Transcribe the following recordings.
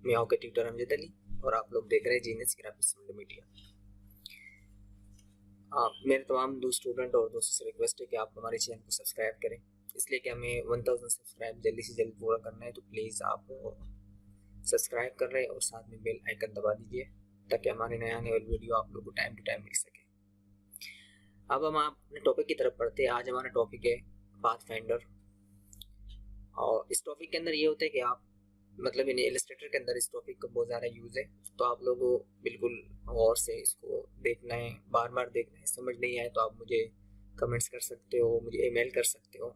मैं आपका ट्यूटर अमजद अली और आप लोग देख रहे हैं जीनियस ग्राफिक्स मल्टीमीडिया। मेरे तमाम दोस्त स्टूडेंट और दोस्तों से रिक्वेस्ट है कि आप हमारे चैनल को सब्सक्राइब करें, इसलिए कि हमें 1000 सब्सक्राइब जल्दी से जल्दी पूरा करना है। तो प्लीज़ आप सब्सक्राइब कर रहे हैं और साथ में बेल आइकन दबा दीजिए ताकि हमारे नए आने वाली वीडियो आप लोगों को टाइम टू टाइम मिल सके। अब हम अपने टॉपिक की तरफ पढ़ते हैं। आज हमारा टॉपिक है पाथफाइंडर और इस टॉपिक के अंदर ये होता है कि आप मतलब इन इलस्ट्रेटर के अंदर इस टॉपिक का बहुत ज़्यादा यूज़ है, तो आप लोगों को बिल्कुल गौर से इसको देखना है, बार बार देखना है। समझ नहीं आए तो आप मुझे कमेंट्स कर सकते हो, मुझे ईमेल कर सकते हो,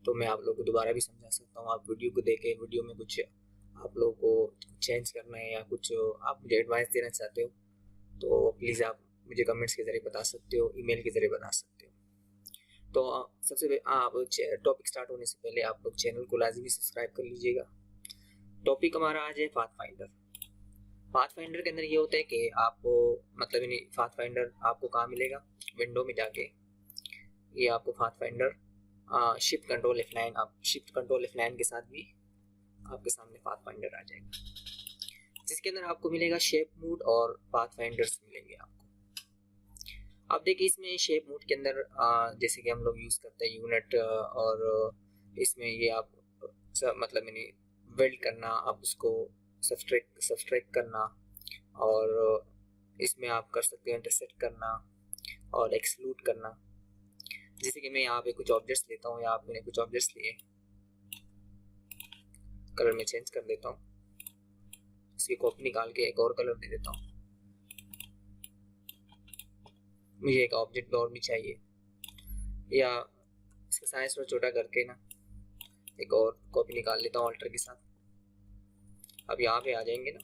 तो मैं आप लोगों को दोबारा भी समझा सकता हूँ। आप वीडियो को देखें, वीडियो में कुछ आप लोगों को चेंज करना है या कुछ आप मुझे एडवाइस देना चाहते हो तो प्लीज़ आप मुझे कमेंट्स के ज़रिए बता सकते हो, ईमेल के ज़रिए बता सकते हो। तो सबसे आप टॉपिक स्टार्ट होने से पहले आप लोग चैनल को लाजमी सब्सक्राइब कर लीजिएगा। टॉपिक हमारा आज है पाथफाइंडर। पाथफाइंडर के अंदर ये होता है कि आपको मतलब पाथफाइंडर आपको कहाँ मिलेगा, विंडो में जाके ये आपको पाथफाइंडर शिफ्ट कंट्रोल F9, आप शिफ्ट कंट्रोल F9 के साथ भी आपके सामने पाथफाइंडर आ जाएगा, जिसके अंदर आपको मिलेगा शेप मूड और पाथफाइंडर्स मिलेंगे आपको। अब देखिए इसमें शेप मूड के अंदर जैसे कि हम लोग यूज़ करते हैं यूनिट, और इसमें ये आप मतलब वेल्ड करना, आप उसको सब्सट्रैक्ट करना, और इसमें आप कर सकते हैं इंटरसेक्ट करना और एक्सक्लूड करना। जैसे कि मैं यहाँ पे कुछ ऑब्जेक्ट्स लेता हूँ या आप मैंने कुछ ऑब्जेक्ट्स लिए, कलर में चेंज कर देता हूँ, इसकी कॉपी निकाल के एक और कलर दे देता हूँ। मुझे एक ऑब्जेक्ट और भी चाहिए, या इसका साइज थोड़ा छोटा करके ना एक और कॉपी निकाल लेता हूँ अल्टर के साथ। अब यहाँ पे आ जाएंगे ना।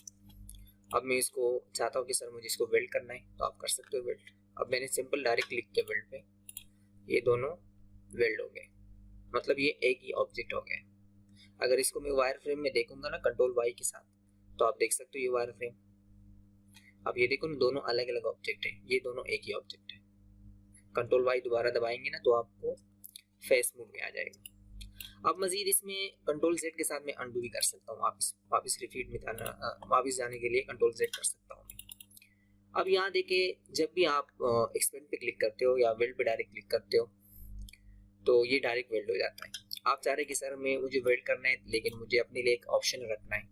अब मैं इसको चाहता हूँ कि सर मुझे इसको वेल्ड करना है, तो आप कर सकते हो वेल्ड। अब मैंने सिंपल डायरेक्ट क्लिक किया वेल्ड पे, ये दोनों वेल्ड हो गए, मतलब ये एक ही ऑब्जेक्ट हो गया। अगर इसको मैं वायर फ्रेम में देखूंगा ना कंट्रोल वाई के साथ, तो आप देख सकते हो ये वायर फ्रेम। अब ये देखो दोनों अलग अलग ऑब्जेक्ट है, ये दोनों एक ही ऑब्जेक्ट है। कंट्रोल वाई दोबारा दबाएंगे ना तो आपको फेस मूड में आ जाएगा। अब मजीद इसमें कंट्रोल जेड के साथ मैं अंडू भी कर सकता हूँ, वापस रिपीट में वापस जाने के लिए कंट्रोल जेड कर सकता हूँ। अब यहाँ देखिए जब भी आप एक्सपेंड पे क्लिक करते हो या वेल्ड पे डायरेक्ट क्लिक करते हो तो ये डायरेक्ट वेल्ड हो जाता है। आप चाह रहे कि सर मुझे वेल्ड करना है, लेकिन मुझे अपने लिए एक ऑप्शन रखना है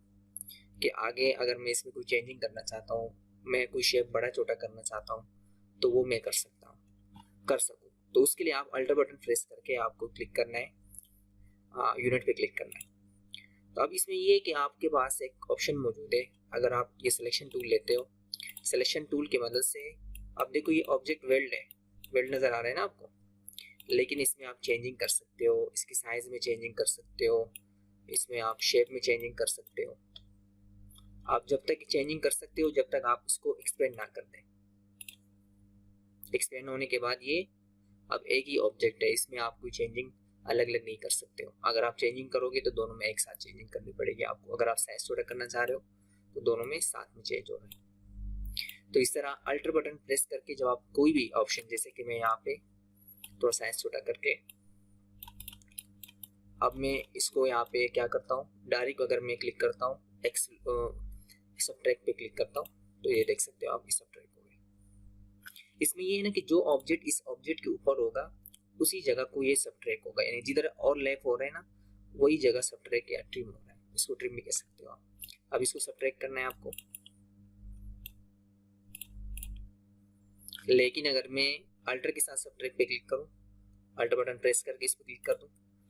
कि आगे अगर मैं इसमें कोई चेंजिंग करना चाहता हूँ, मैं कोई शेप बड़ा छोटा करना चाहता हूँ, तो वो मैं कर सकूँ। तो उसके लिए आप अल्टर बटन प्रेस करके आपको क्लिक करना है, यूनिट पे क्लिक करना है। तो अब इसमें ये है कि आपके पास एक ऑप्शन मौजूद है। अगर आप ये सिलेक्शन टूल लेते हो, सिलेक्शन टूल की मदद से अब देखो ये ऑब्जेक्ट वेल्ड है, वेल्ड नज़र आ रहा है ना आपको, लेकिन इसमें आप चेंजिंग कर सकते हो, इसकी साइज में चेंजिंग कर सकते हो, इसमें आप शेप में चेंजिंग कर सकते हो। आप जब तक चेंजिंग कर सकते हो जब तक आप उसको एक्सपेंड ना कर दें। एक्सपेंड होने के बाद ये अब एक ही ऑब्जेक्ट है, इसमें आप कोई चेंजिंग अलग अलग नहीं कर सकते हो। अगर आप चेंजिंग करोगे तो दोनों में एक साथ चेंजिंग करनी पड़ेगी आपको। अगर आप साइज छोटा करना चाह रहे हो तो दोनों में साथ में चेंज हो रहा है। तो इस तरह अल्टर बटन प्रेस करके जब आप कोई भी ऑप्शन, जैसे कि मैं यहाँ पे थोड़ा साइज छोटा करके, अब मैं इसको यहाँ पे क्या करता हूँ, डायरेक्ट अगर मैं क्लिक करता हूँ सब्ट्रैक्ट पे क्लिक करता हूँ तो ये देख सकते हो आप सब्ट्रैक्ट हो गए। इसमें ये है ना कि जो ऑब्जेक्ट इस ऑब्जेक्ट के ऊपर होगा उसी जगह को ये सब्ट्रैक्ट होगा, यानी जिधर और लेफ्ट हो रहा है ना वही जगह सब्ट्रैक्ट या ट्रिम हो रहा है, इसको ट्रिम भी कह सकते हो आप। अब इसको सब्ट्रैक्ट करना है आपको, लेकिन अगर मैं अल्टर के साथ सब्ट्रैक्ट पे क्लिक करूँ, अल्टर बटन प्रेस करके इस पर क्लिक कर दूँ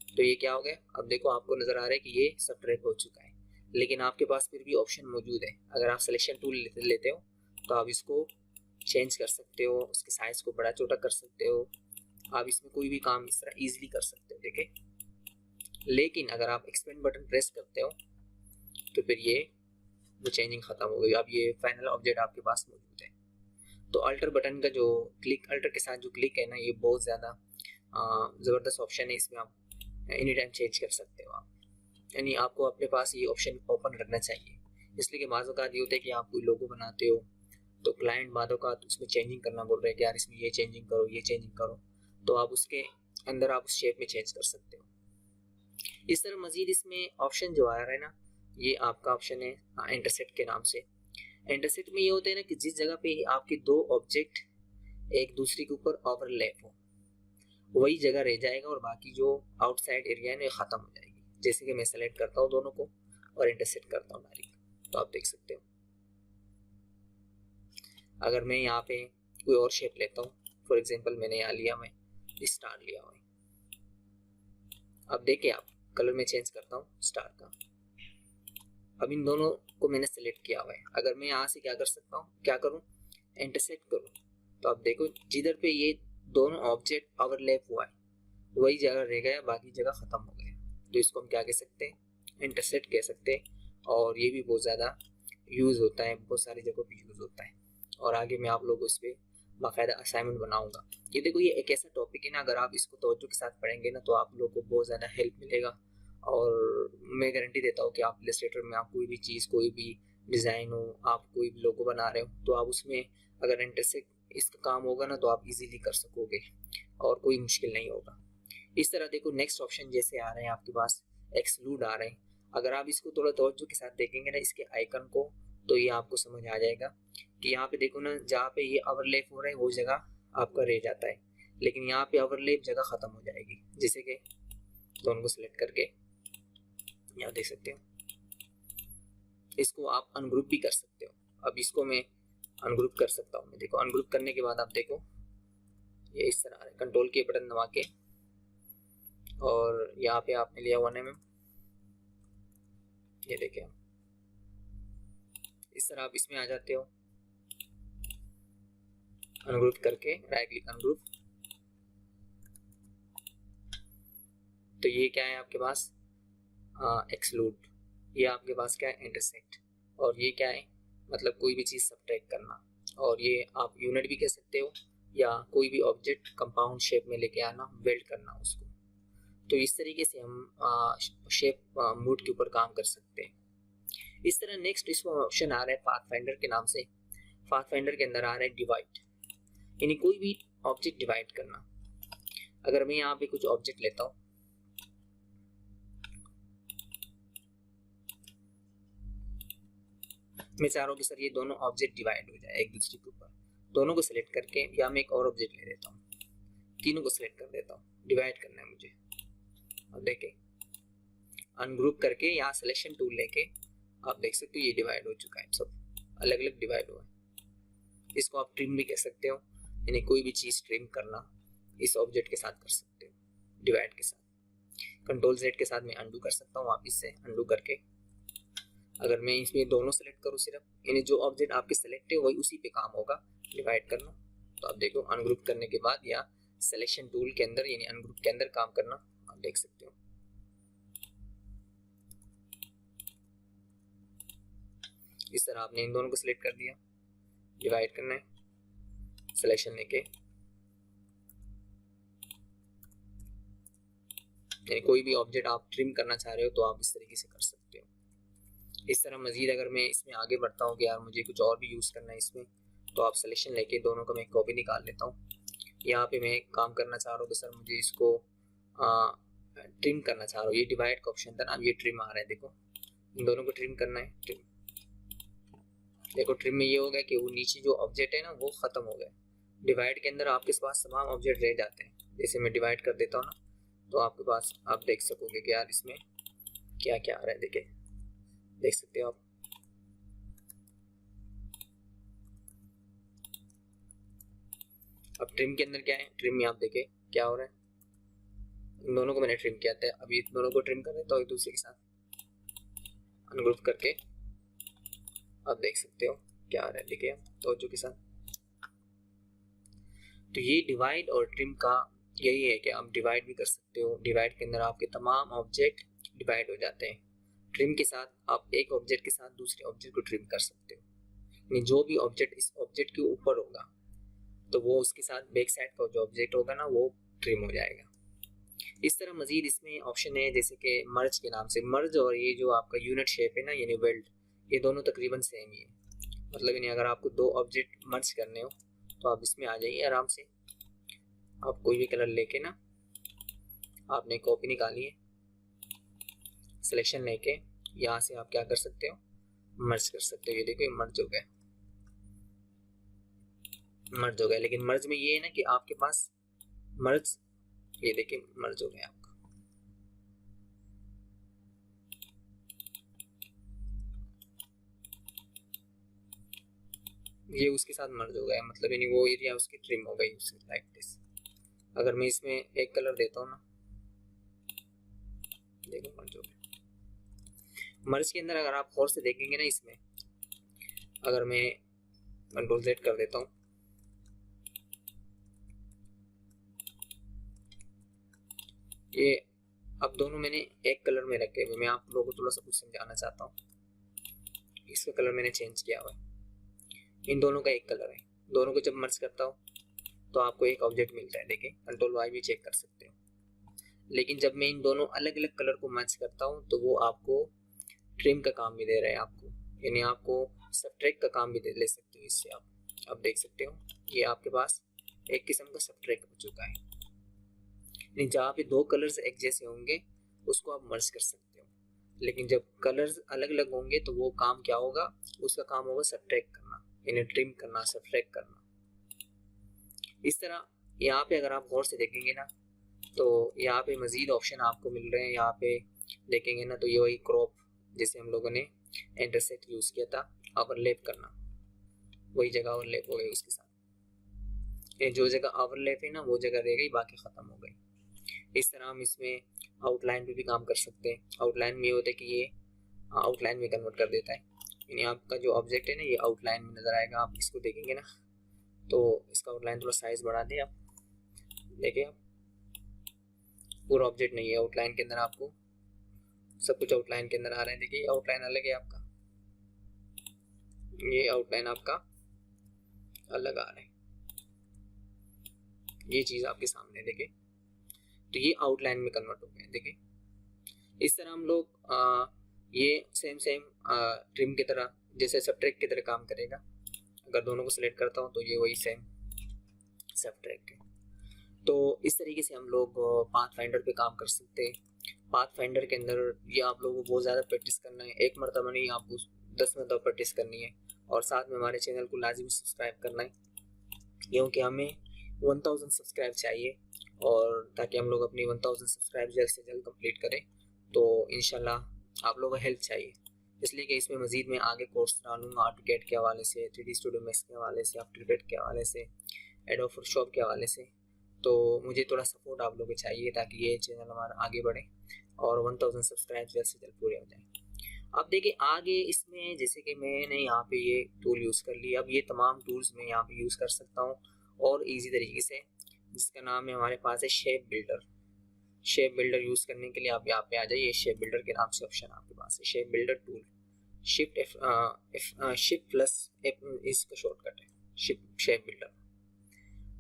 तो ये क्या हो गया। अब देखो आपको नजर आ रहा है कि ये सब्ट्रैक्ट हो चुका है, लेकिन आपके पास फिर भी ऑप्शन मौजूद है। अगर आप सिलेक्शन टूल लेते हो तो आप इसको चेंज कर सकते हो, उसके साइज को बड़ा छोटा कर सकते हो, आप इसमें कोई भी काम इस तरह इजीली कर सकते हो, देखें। लेकिन अगर आप एक्सपेंड बटन प्रेस करते हो तो फिर ये वो चेंजिंग खत्म हो गई। अब ये फाइनल ऑब्जेक्ट आपके पास मौजूद है। तो अल्टर बटन का जो क्लिक, अल्टर के साथ जो क्लिक है ना, ये बहुत ज़्यादा ज़बरदस्त ऑप्शन है। इसमें आप एनी टाइम चेंज कर सकते हो आप, यानी आपको अपने पास ये ऑप्शन ओपन रखना चाहिए। इसलिए कि बाज़ औक़ात ये होता है कि आप कोई लोगो बनाते हो तो क्लाइंट बाज़ औक़ात उसमें चेंजिंग करना बोल रहे हैं कि यार इसमें ये चेंजिंग करो, ये चेंजिंग करो, तो आप उसके अंदर आप उस शेप में चेंज कर सकते हो। इस तरह मज़ीद इसमें ऑप्शन जो आ रहा है ना, ये आपका ऑप्शन है इंटरसेक्ट के नाम से। इंटरसेक्ट में ये होता है ना कि जिस जगह पे आपके दो ऑब्जेक्ट एक दूसरे के ऊपर ओवरलैप हो वही जगह रह जाएगा और बाकी जो आउटसाइड एरिया है ना खत्म हो जाएगी। जैसे कि मैं सेलेक्ट करता हूँ दोनों को और इंटरसेक्ट करता हूँ डायरेक्ट, तो आप देख सकते हो। अगर मैं यहाँ पे कोई और शेप लेता हूँ, फॉर एग्जांपल मैंने यहाँ लिया, मैं स्टार लिया हुआ है। अब देखिए आप कलर में चेंज करता हूँ स्टार का। अब इन दोनों को मैंने सेलेक्ट किया हुआ है। अगर मैं यहाँ से क्या कर सकता हूँ, क्या करूँ, इंटरसेक्ट करूँ, तो आप देखो जिधर पे ये दोनों ऑब्जेक्ट ओवरलैप हुआ है वही जगह रह गया, बाकी जगह खत्म हो गया। तो इसको हम क्या कह सकते हैं, इंटरसेक्ट कह सकते हैं। और ये भी बहुत ज़्यादा यूज़ होता है, बहुत सारी जगहों पे यूज़ होता है। और आगे मैं आप लोगों को इस पर बाकायदा असाइनमेंट बनाऊंगा। ये देखो ये एक ऐसा टॉपिक है ना, अगर आप इसको तवज्जो के साथ पढ़ेंगे ना तो आप लोगों को बहुत ज़्यादा हेल्प मिलेगा। और मैं गारंटी देता हूँ कि आप इलस्ट्रेटर में आप कोई भी चीज़, कोई भी डिज़ाइन हो, आप कोई भी लोगो बना रहे हो, तो आप उसमें अगर इंटरसेक्ट इसका काम होगा ना तो आप इजीली कर सकोगे और कोई मुश्किल नहीं होगा। इस तरह देखो नेक्स्ट ऑप्शन जैसे आ रहे हैं आपके पास, एक्सक्लूड आ रहे हैं। अगर आप इसको थोड़ा तवज्जो के साथ देखेंगे ना इसके आइकन को, तो ये आपको समझ आ जाएगा कि यहाँ पे देखो ना, जहाँ पे ये ओवरलैप हो रहा है वो जगह आपका रह जाता है, लेकिन यहाँ पे ओवरलैप जगह खत्म हो जाएगी। जैसे कि दोनों को सिलेक्ट करके यहाँ देख सकते हो, इसको आप अनग्रुप भी कर सकते हो। अब इसको मैं अनग्रुप कर सकता हूँ। मैं देखो अनग्रुप करने के बाद आप देखो ये इस तरह आ रहा है। कंट्रोल के बटन दबा के और यहाँ पे आपने लिया 1 mm, ये देखें इस तरह आप इसमें आ जाते हो। अनग्रुप करके राइट क्लिक अनग्रुप, तो ये क्या है आपके पास, एक्सक्लूड। ये आपके पास क्या है, इंटरसेक्ट। और ये क्या है, मतलब कोई भी चीज़ सब्ट्रैक्ट करना। और ये आप यूनिट भी कह सकते हो या कोई भी ऑब्जेक्ट कंपाउंड शेप में लेके आना, वेल्ड करना उसको। तो इस तरीके से हम शेप मूड के ऊपर काम कर सकते हैं। इस तरह नेक्स्ट इसमें ऑप्शन आ रहा है पाथफाइंडर के नाम से। पाथफाइंडर के अंदर आ रहा है डिवाइड, यानी कोई भी ऑब्जेक्ट डिवाइड करना। अगर मैं यहाँ पे कुछ ऑब्जेक्ट लेता हूँ, मैं चाह रहा हूँ कि सर ये दोनों ऑब्जेक्ट डिवाइड हो जाए एक दूसरे के ऊपर, दोनों को सिलेक्ट करके या मैं एक और ऑब्जेक्ट ले लेता हूँ, तीनों को सिलेक्ट कर देता हूँ, डिवाइड करना है मुझे। अब देखें अनग्रुप करके यहाँ सिलेक्शन टूल लेके आप देख सकते हो ये डिवाइड हो चुका है, सब अलग अलग डिवाइड हुआ है। इसको आप ट्रिम भी कह सकते हो, यानी कोई भी चीज़ ट्रिम करना इस ऑब्जेक्ट के साथ कर सकते हो, डिवाइड के साथ। कंट्रोल Z के साथ मैं अंडू कर सकता हूँ, वापिस से अंडू करके अगर मैं इसमें दोनों सेलेक्ट करूँ सिर्फ, यानी जो ऑब्जेक्ट आपके सेलेक्ट है वही उसी पे काम होगा, डिवाइड करना। तो आप देखो अनग्रुप करने के बाद या सिलेक्शन टूल के अंदर यानी अनग्रुप के अंदर काम करना आप देख सकते हो। इस तरह आपने इन दोनों को सिलेक्ट कर दिया, डिवाइड करना है, सिलेक्शन लेके, यानी कोई भी ऑब्जेक्ट आप ट्रिम करना चाह रहे हो तो आप इस तरीके से कर सकते हो। इस तरह मजीद अगर मैं इसमें आगे बढ़ता हूँ कि यार मुझे कुछ और भी यूज़ करना है इसमें, तो आप सिलेक्शन लेके दोनों का मैं कॉपी निकाल लेता हूँ। यहाँ पे मैं काम करना चाह रहा हूँ कि सर मुझे इसको ट्रिम करना चाह रहा हूँ, ये डिवाइड का ऑप्शन था ना, अब ये ट्रिम आ रहा है, देखो इन दोनों को ट्रिम करना है। ट्रिम, देखो ट्रिम में ये हो गया कि वो नीचे जो ऑब्जेक्ट है ना वो ख़त्म हो गया। डिवाइड के अंदर आपके पास तमाम ऑब्जेक्ट रह जाते हैं। जैसे मैं डिवाइड कर देता हूँ ना, तो आपके पास आप देख सकोगे कि यार इसमें क्या क्या आ रहा है, देख सकते हो आप। अब ट्रिम के अंदर क्या है, ट्रिम में आप देखें क्या हो रहा है, इन दोनों को मैंने ट्रिम किया था, अभी इन दोनों को ट्रिम कर देता हूँ एक दूसरे के साथ अनग्रुप करके। आप देख सकते हो क्या आ रहा है, देखिए तवज्जो के साथ। तो ये डिवाइड और ट्रिम का यही है कि आप डिवाइड भी कर सकते हो। डिवाइड के अंदर आपके तमाम ऑब्जेक्ट डिवाइड हो जाते हैं। ट्रिम के साथ आप एक ऑब्जेक्ट के साथ दूसरे ऑब्जेक्ट को ट्रिम कर सकते हो, यानी जो भी ऑब्जेक्ट इस ऑब्जेक्ट के ऊपर होगा तो वो उसके साथ बैक साइड का जो ऑब्जेक्ट होगा ना वो ट्रिम हो जाएगा। इस तरह मजीद इसमें ऑप्शन है जैसे कि मर्ज के नाम से। मर्ज और ये जो आपका यूनिट शेप है ना यानी वेल्ड, ये दोनों तकरीबन सेम ही है। मतलब यानी अगर आपको दो ऑब्जेक्ट मर्ज करने हो तो आप इसमें आ जाइए आराम से। आप कोई भी कलर लेके ना, आपने कॉपी निकाली है, सिलेक्शन लेके यहाँ से आप क्या कर सकते हो, मर्ज कर सकते हो। ये देखो ये मर्ज हो गया, मर्ज हो गया। लेकिन मर्ज में ये है ना कि आपके पास मर्ज, ये देखिए मर्ज हो गया आपका। ये उसके साथ मर्ज हो गया, मतलब यानी वो एरिया उसकी ट्रिम हो गई उसकी लाइक दिस। अगर मैं इसमें एक कलर देता हूँ ना, देखो मर्ज हो गया। मर्ज के अंदर अगर आप गौर से देखेंगे ना, इसमें अगर मैं कंट्रोल Z कर देता हूँ, ये अब दोनों मैंने एक कलर में रखे हुए। मैं आप लोगों को थोड़ा सा कुछ समझाना चाहता हूँ। इसका कलर मैंने चेंज किया हुआ है, इन दोनों का एक कलर है। दोनों को जब मर्ज करता हूँ तो आपको एक ऑब्जेक्ट मिलता है। देखिए कंट्रोल Y भी चेक कर सकते हो। लेकिन जब मैं इन दोनों अलग अलग कलर को मर्ज करता हूँ तो वो आपको ट्रिम का काम भी दे रहे हैं आपको, यानी आपको सब्ट्रैक्ट का काम भी ले सकते हो इससे आप देख सकते हो ये आपके पास एक किस्म का सब्ट्रैक्ट हो चुका है। यानी जहाँ पे दो कलर्स एक जैसे होंगे उसको आप मर्ज कर सकते हो, लेकिन जब कलर्स अलग अलग होंगे तो वो काम क्या होगा, उसका काम होगा सब्ट्रैक्ट करना, यानी ट्रिम करना, सब्ट्रैक्ट करना। इस तरह यहाँ पे अगर आप गौर से देखेंगे ना तो यहाँ पे मजीद ऑप्शन आपको मिल रहे हैं। यहाँ पे देखेंगे ना तो ये वही क्रॉप जिसे हम लोगों ने इंटरसेक्ट यूज किया था, ओवरलैप करना, वही जगह ओवरलैप हो गई उसके साथ। ये जो जगह ओवरलैप है ना वो जगह रह गई, बाकी खत्म हो गई। इस तरह हम इसमें आउटलाइन पे भी काम कर सकते हैं। आउटलाइन में ये होता है कि ये आउटलाइन में कन्वर्ट कर देता है, यानी आपका जो ऑब्जेक्ट है ना ये आउटलाइन में नजर आएगा। आप इसको देखेंगे ना तो इसका आउटलाइन थोड़ा साइज बढ़ा दें आप, देखिए आप पूरा ऑब्जेक्ट नहीं है आउटलाइन के अंदर, आपको सब कुछ आउटलाइन के अंदर आ रहा है। देखिए आउटलाइन अलग है आपका, ये आउटलाइन आपका अलग आ रहा है, ये चीज आपके सामने देखिए, तो ये आउटलाइन में कन्वर्ट हो गए। देखिए इस तरह हम लोग ये सेम ट्रिम की तरह जैसे सब्ट्रैक्ट की तरह काम करेगा। अगर दोनों को सिलेक्ट करता हूँ तो ये वही सेम सब्ट्रैक्ट है। तो इस तरीके से हम लोग पाथ फाइंडर पे काम कर सकते हैं। पाथ फाइंडर के अंदर ये आप लोगों को बहुत ज़्यादा प्रैक्टिस करना है, एक मरतबा नहीं आपको 10 मरतबा प्रैक्टिस करनी है। और साथ में हमारे चैनल को लाजिमी सब्सक्राइब करना है, क्योंकि हमें 1000 सब्सक्राइब चाहिए, और ताकि हम लोग अपनी 1000 सब्सक्राइब जल्द से जल्द कंप्लीट करें। तो इंशाल्लाह आप लोगों को हेल्प चाहिए, इसलिए कि इसमें मज़ीद मैं आगे कोर्स डालूंगा AutoCAD के हवाले से, 3D Studio Max के हवाले से, आफ्टर इफेक्ट के हवाले से, एडोब फोटोशॉप के हवाले से। तो मुझे थोड़ा सपोर्ट आप लोगों को चाहिए ताकि ये चैनल हमारा आगे बढ़े और 1000 सब्सक्राइब जल्द से जल्द पूरे हो जाए। अब देखिए आगे इसमें जैसे कि मैंने यहाँ पे ये टूल यूज़ कर लिया, अब ये तमाम टूल्स मैं यहाँ पे यूज़ कर सकता हूँ और इजी तरीके से, जिसका नाम है हमारे पास है shape builder. Shape builder use करने के लिए आप यहाँ पे आ जाइए, शेप बिल्डर के नाम से ऑप्शन आपके पास है shape builder tool. Shift plus इसका शॉर्टकट है शेप बिल्डर।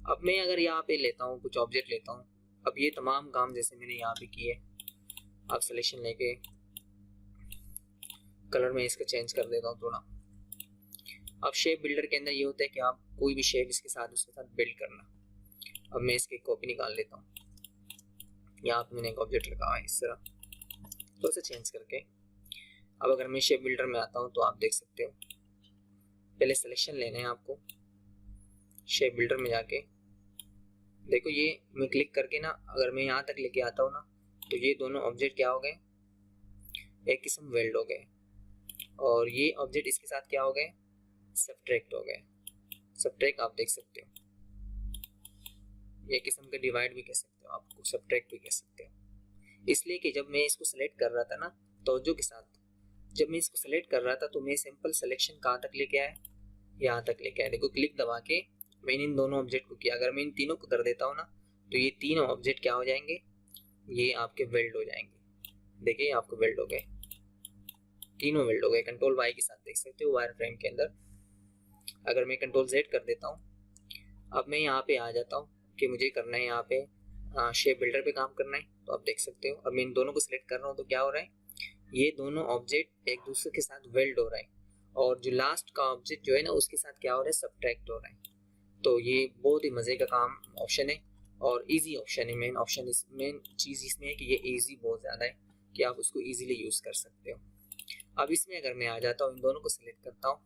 अब मैं अगर यहाँ पे लेता हूँ कुछ ऑब्जेक्ट लेता हूँ, अब ये तमाम काम जैसे मैंने यहाँ पे किए, आप सिलेक्शन लेके कलर में इसका चेंज कर देता हूँ थोड़ा। अब शेप बिल्डर के अंदर ये होता है कि आप कोई भी शेप इसके साथ बिल्ड करना। अब मैं इसकी कॉपी निकाल लेता हूँ, यहाँ पे मैंने एक ऑब्जेक्ट लगा है इस तरह, तो इसे चेंज करके अब अगर मैं शेप बिल्डर में आता हूँ तो आप देख सकते हो, पहले सिलेक्शन लेना है आपको। शेप बिल्डर में जाके देखो ये मैं क्लिक करके ना अगर मैं यहाँ तक लेके आता हूँ ना तो ये दोनों ऑब्जेक्ट क्या हो गए, एक किस्म वेल्ड हो गए, और ये ऑब्जेक्ट इसके साथ क्या हो गए, सब्ट्रैक्ट हो गए। सब्ट्रैक्ट आप देख सकते हो, ये किस्म का डिवाइड भी कह सकते हो, आपको सब्ट्रैक्ट भी कह सकते हो। इसलिए कि जब मैं इसको सेलेक्ट कर रहा था ना तवज्जो के साथ, जब मैं इसको सेलेक्ट कर रहा था तो मैं सिंपल सिलेक्शन कहाँ तक लेके आया, यहाँ तक लेके आया। देखो क्लिक दबा के मैंने इन दोनों ऑब्जेक्ट को किया, अगर मैं इन तीनों को कर देता हूँ ना तो ये तीनों ऑब्जेक्ट क्या हो जाएंगे, ये आपके वेल्ड हो जाएंगे। देखिए आपको वेल्ड हो गए, तीनों वेल्ड हो गए। कंट्रोल Y के साथ देख सकते हो वायर फ्रेम के अंदर। अगर मैं कंट्रोल Z कर देता हूँ, अब मैं यहाँ पे आ जाता हूँ कि मुझे करना है यहाँ पे शेप बिल्डर पे काम करना है, तो आप देख सकते हो अब मैं इन दोनों को सिलेक्ट कर रहा हूँ तो क्या हो रहा है, ये दोनों ऑब्जेक्ट एक दूसरे के साथ वेल्ड हो रहा है, और जो लास्ट का ऑब्जेक्ट जो है ना उसके साथ क्या हो रहा है, सब्ट्रैक्ट हो रहा है। तो ये बहुत ही मज़े का काम ऑप्शन है और इजी ऑप्शन है। मेन चीज़ इसमें है कि ये इजी बहुत ज़्यादा है कि आप उसको इजीली यूज़ कर सकते हो। अब इसमें अगर मैं आ जाता हूँ, इन दोनों को सिलेक्ट करता हूँ,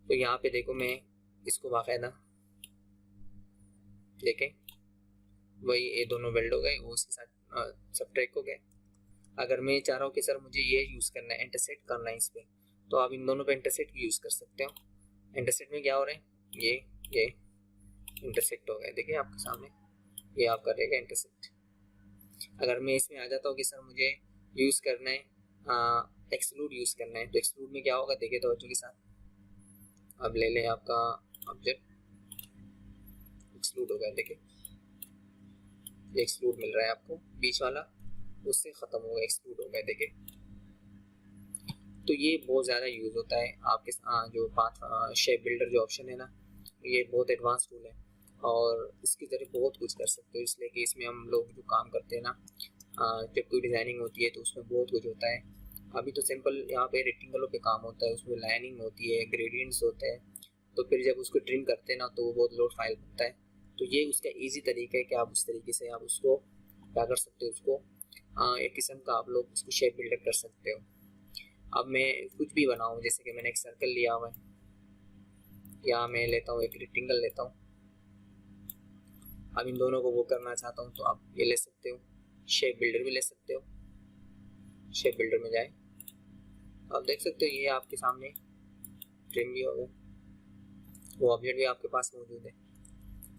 तो यहाँ पे देखो मैं इसको बाकायदा देखें वही ये दोनों वेल्ड हो गए, वो उसके साथ सब्ट्रैक्ट हो गए। अगर मैं चाह रहा हूँ कि सर मुझे ये यूज़ करना है, इंटरसेक्ट करना है इस पर, तो आप इन दोनों पे इंटरसेक्ट यूज़ कर सकते हो। इंटरसेक्ट में क्या हो रहा है, ये इंटरसेक्ट हो गया, देखिए आपके सामने ये आपका रहेगा इंटरसेक्ट। अगर मैं इसमें आ जाता हूँ कि सर मुझे यूज़ करना है एक्सक्लूड यूज़ करना है, तो एक्सक्लूड में क्या होगा देखिए तवज्जो के साथ। अब ले लें आपका ऑब्जेक्ट, एक्सक्लूड हो गया, देखिए ये एक्सक्लूड मिल रहा है आपको, बीच वाला उससे ख़त्म हो गया, एक्सक्लूड हो गया, देखिए। तो ये बहुत ज़्यादा यूज़ होता है आपके जो पाथ शेप बिल्डर जो ऑप्शन है ना, ये बहुत एडवांस टूल है और इसके ज़रिए बहुत कुछ कर सकते हो। इसलिए कि इसमें हम लोग जो काम करते हैं ना, जब कोई डिज़ाइनिंग होती है तो उसमें बहुत कुछ होता है। अभी तो सिंपल यहाँ पे रेक्टेंगलों पे काम होता है, उसमें लाइनिंग होती है, ग्रेडियंट्स होते हैं, तो फिर जब उसको ट्रिम करते हैं ना तो वो बहुत लोड फाइल बनता है। तो ये उसका ईजी तरीका है कि आप उस तरीके से आप उसको क्या कर सकते हो, उसको एक किस्म का आप लोग उसको शेप बिल्डर कर सकते हो। अब मैं कुछ भी बनाऊँ, जैसे कि मैंने एक सर्कल लिया हुआ है, या मैं लेता हूँ एक रेक्टेंगल लेता हूँ। अब इन दोनों को वो करना चाहता हूँ तो आप ये ले सकते हो, शेप बिल्डर भी ले सकते हो। शेप बिल्डर में जाए, आप देख सकते हो ये आपके सामने ट्रिम भी हो गया, वो ऑब्जेक्ट भी आपके पास मौजूद है।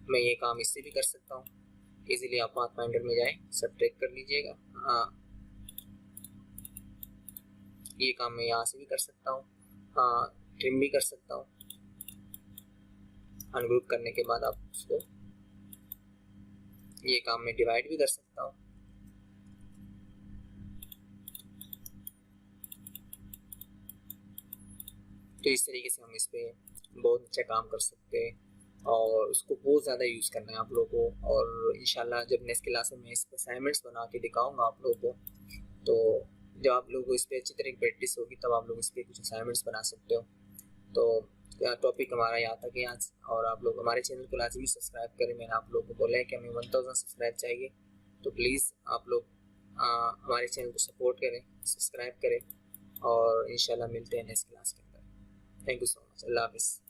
मैं ये काम इससे भी कर सकता हूँ इजीली। आप पाथ फाइंडर में जाए, सब्ट्रैक्ट कर लीजिएगा। हाँ, ये काम मैं यहाँ से भी कर सकता हूँ, हाँ ट्रिम भी कर सकता हूँ। अनग्रुप करने के बाद आप उसको, ये काम मैं डिवाइड भी कर सकता हूँ। तो इस तरीके से हम इस पर बहुत अच्छा काम कर सकते हैं और उसको बहुत ज़्यादा यूज़ करना है आप लोगों को। और इंशाल्लाह जब नेक्स्ट क्लास में मैं इस पर असाइनमेंट्स बना के दिखाऊंगा आप लोगों को, तो जब आप लोगों को इस पर अच्छी तरह प्रैक्टिस होगी तब आप लोग इस पर कुछ असाइनमेंट्स बना सकते हो। तो टॉपिक हमारा यहाँ तक है आज, और आप लोग हमारे चैनल को लाजमी सब्सक्राइब करें। मैंने आप लोगों को बोला है कि हमें 1000 सब्सक्राइब चाहिए, तो प्लीज़ आप लोग हमारे चैनल को सपोर्ट करें, सब्सक्राइब करें, और इंशाल्लाह मिलते हैं नेक्स्ट क्लास के अंदर। थैंक यू सो मच, अल्लाह हाफिज़।